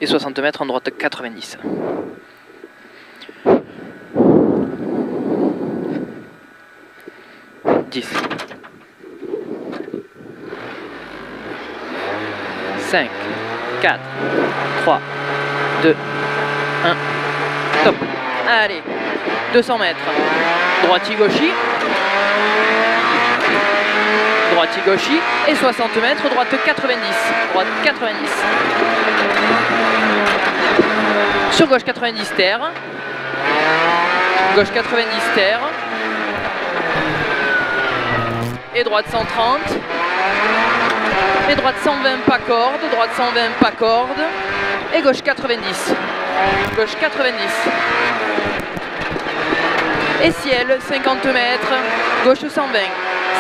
et 60 mètres en droite 90. 10. 5, 4, 3, 2, 1, top. Allez, 200 mètres. Droiti-gauchi. Droiti-gauchi. Et 60 mètres, droite 90. Droite 90. Sur gauche 90 terre. Gauche 90 terre. Et droite 130. Et droite 120 pas corde, droite 120 pas corde. Et gauche 90. Gauche 90. Et ciel 50 mètres, gauche 120.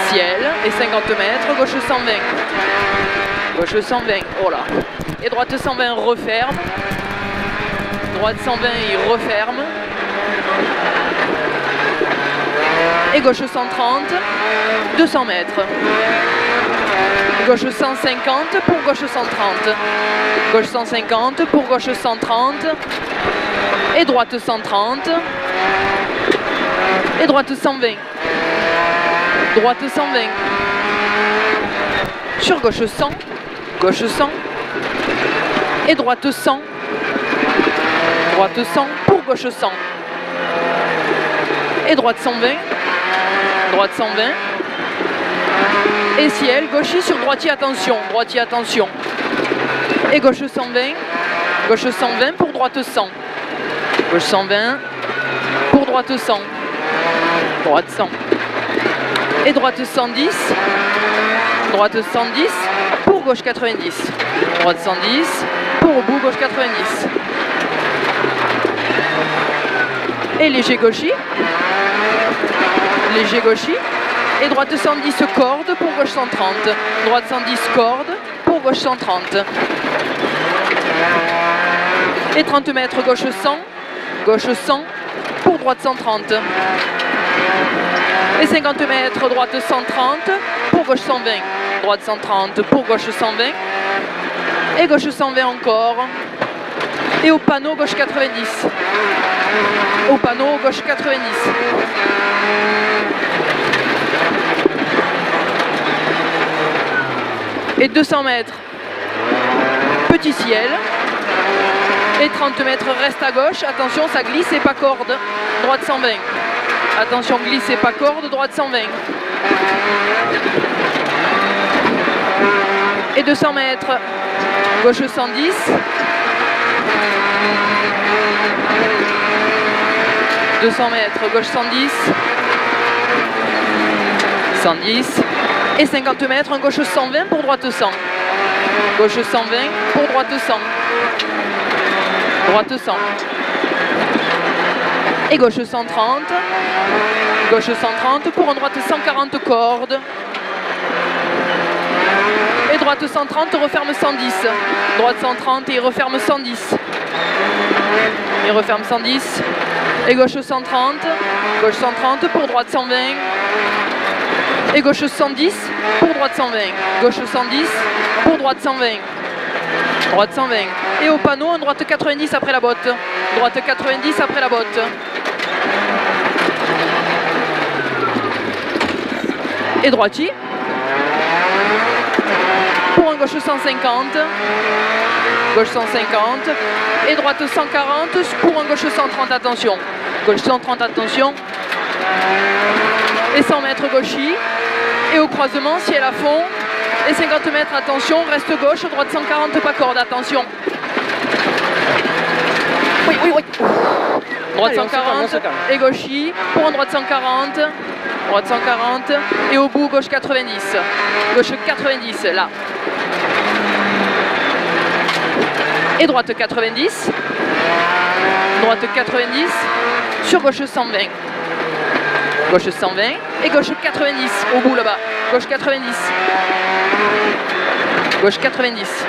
Ciel et 50 mètres, gauche 120. Gauche 120, oh là. Et droite 120 referme. Droite 120 il referme. Et gauche 130, 200 mètres. Gauche 150 pour gauche 130. Gauche 150 pour gauche 130. Et droite 130. Et droite 120. Droite 120. Sur gauche 100. Gauche 100. Et droite 100. Droite 100 pour gauche 100. Et droite 120. Droite 120. Et ciel, gauchi sur droitier, attention, droitier, attention. Et gauche 120, gauche 120 pour droite 100. Gauche 120 pour droite 100. Droite 100. Et droite 110, droite 110 pour gauche 90. Droite 110 pour au bout, gauche 90. Et léger gauchi. Léger gauchi. Et droite 110 corde pour gauche 130. Droite 110 corde pour gauche 130. Et 30 mètres gauche 100. Gauche 100 pour droite 130. Et 50 mètres droite 130 pour gauche 120. Droite 130 pour gauche 120. Et gauche 120 encore. Et au panneau gauche 90. Au panneau gauche 90. Et 200 mètres, petit ciel. Et 30 mètres reste à gauche. Attention, ça glisse et pas corde. Droite 120. Attention, glisse et pas corde. Droite 120. Et 200 mètres, gauche 110. « 200 mètres, gauche 110. 110. Et 50 mètres, un gauche 120 pour droite 100. Gauche 120 pour droite 100. Droite 100. Et gauche 130. Gauche 130 pour un droite 140 corde. Et droite 130 referme 110. Droite 130 et il referme 110. Il referme 110. Et gauche 130. Gauche 130 pour droite 120. Et gauche 110 pour droite 120. Gauche 110 pour droite 120. Droite 120. Et au panneau, en droite 90 après la botte. Droite 90 après la botte. Et droitier. Pour un gauche 150. Gauche 150. Et droite 140 pour un gauche 130, attention. Gauche 130, attention. Et 100 mètres gauchi. Et au croisement, ciel à fond. Et 50 mètres, attention, reste gauche, droite 140, pas corde, attention. Oui, oui, oui. Droite 140 et gauchi, pour en droite 140, droite 140, et au bout, gauche 90. Gauche 90, là. Et droite 90. Droite 90, sur gauche 120. Gauche 120 et gauche 90 au bout là-bas. Gauche 90. Gauche 90.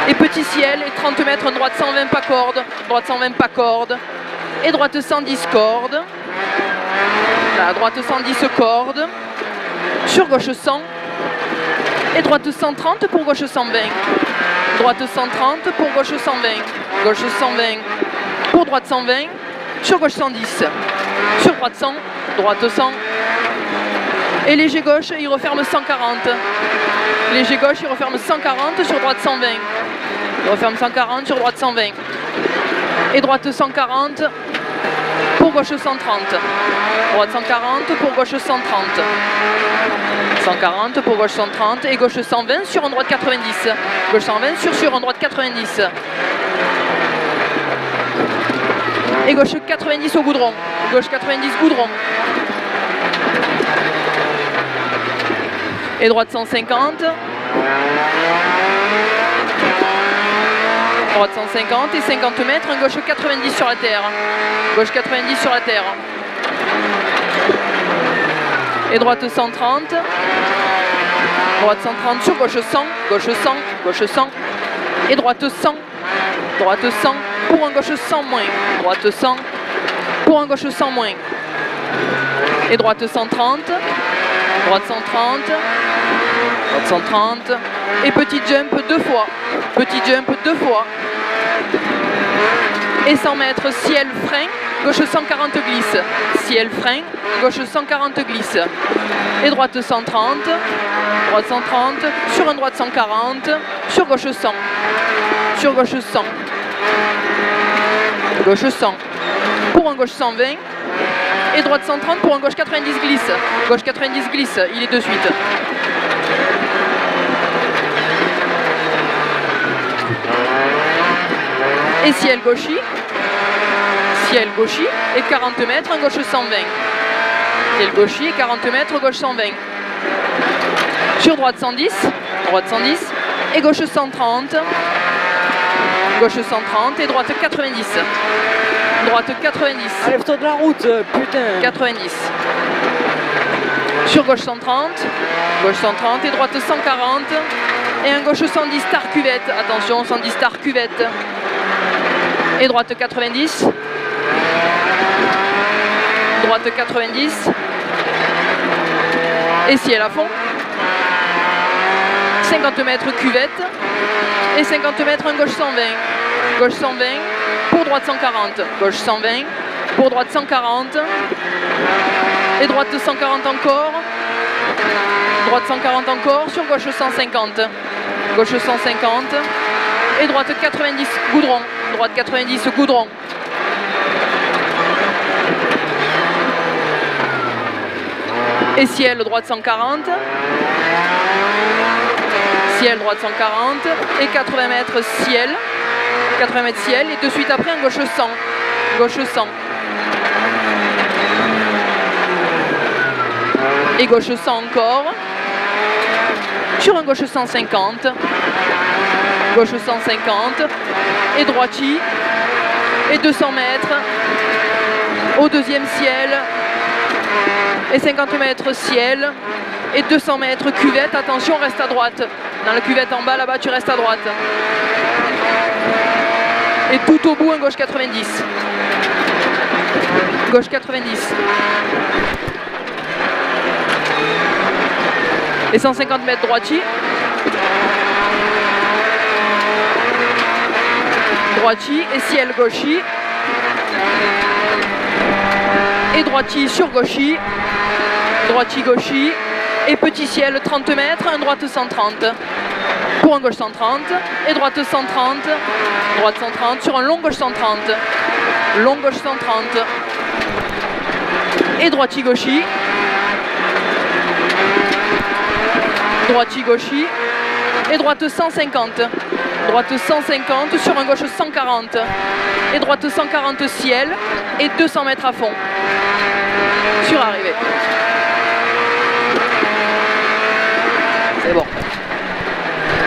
Et petit ciel et 30 mètres, droite 120 pas corde. Droite 120 pas corde. Et droite 110 corde. Là, droite 110 corde. Sur gauche 100. Et droite 130 pour gauche 120. droite 130 pour gauche 120, gauche 120 pour droite 120, sur gauche 110, sur droite 100, droite 100, et léger gauche, il referme 140, léger gauche, il referme 140, sur droite 120, il referme 140, sur droite 120, et droite 140 pour gauche 130, droite 140 pour gauche 130, 140 pour gauche 130 et gauche 120 sur un droite 90, gauche 120 sur un droite 90, et gauche 90 au goudron, gauche 90 goudron, et droite 150, droite 150 et 50 mètres, un gauche 90 sur la terre, gauche 90 sur la terre, et droite 130, droite 130 sur gauche 100, gauche 100, gauche 100, et droite 100, droite 100 pour un gauche 100 moins, droite 100 pour un gauche 100 moins, et droite 130, droite 130, droite 130, et petit jump 2 fois, petit jump 2 fois, et 100 mètres, ciel, frein, gauche 140 glisse, ciel, frein, gauche 140 glisse, et droite 130, droite 130, sur un droite 140, sur gauche 100, sur gauche 100, gauche 100, pour un gauche 120, et droite 130 pour un gauche 90 glisse, gauche 90 glisse, il est de suite. Et ciel gauchy, et 40 mètres, un gauche 120. Ciel gauchy, et 40 mètres, gauche 120. Sur droite 110, et gauche 130, gauche 130 et droite 90. Droite 90. Lève-toi de la route, putain. 90. Sur gauche 130 et droite 140 et un gauche 110 star cuvette. Attention, 110 star cuvette. Et droite 90. Droite 90. Et ciel à fond. 50 mètres cuvette. Et 50 mètres un gauche 120. Gauche 120 pour droite 140. Gauche 120 pour droite 140. Et droite 140 encore. Droite 140 encore sur gauche 150. Gauche 150. Et droite 90 goudron. Droite 90 goudron. Et ciel droite 140. Ciel droite 140. Et 80 mètres ciel. 80 mètres ciel. Et de suite après un gauche 100. Gauche 100. Et gauche 100 encore. Sur un gauche 150. Gauche 150. Et droiti. Et 200 mètres. Au deuxième ciel. Et 50 mètres ciel. Et 200 mètres cuvette. Attention, reste à droite. Dans la cuvette en bas, là-bas, tu restes à droite. Et tout au bout, un gauche 90. Gauche 90. Et 150 mètres droiti. Droiti et ciel gauchi. Et droiti sur gauchi. Droiti gauchi. Et petit ciel 30 mètres, un droite 130. Pour un gauche 130. Et droite 130. Droite 130 sur un long gauche 130. Long gauche 130. Et droiti gauchi. Droiti gauchi. Et droite 150. Droite 150 sur un gauche 140. Et droite 140 ciel. Et 200 mètres à fond. Sur arrivée. C'est bon.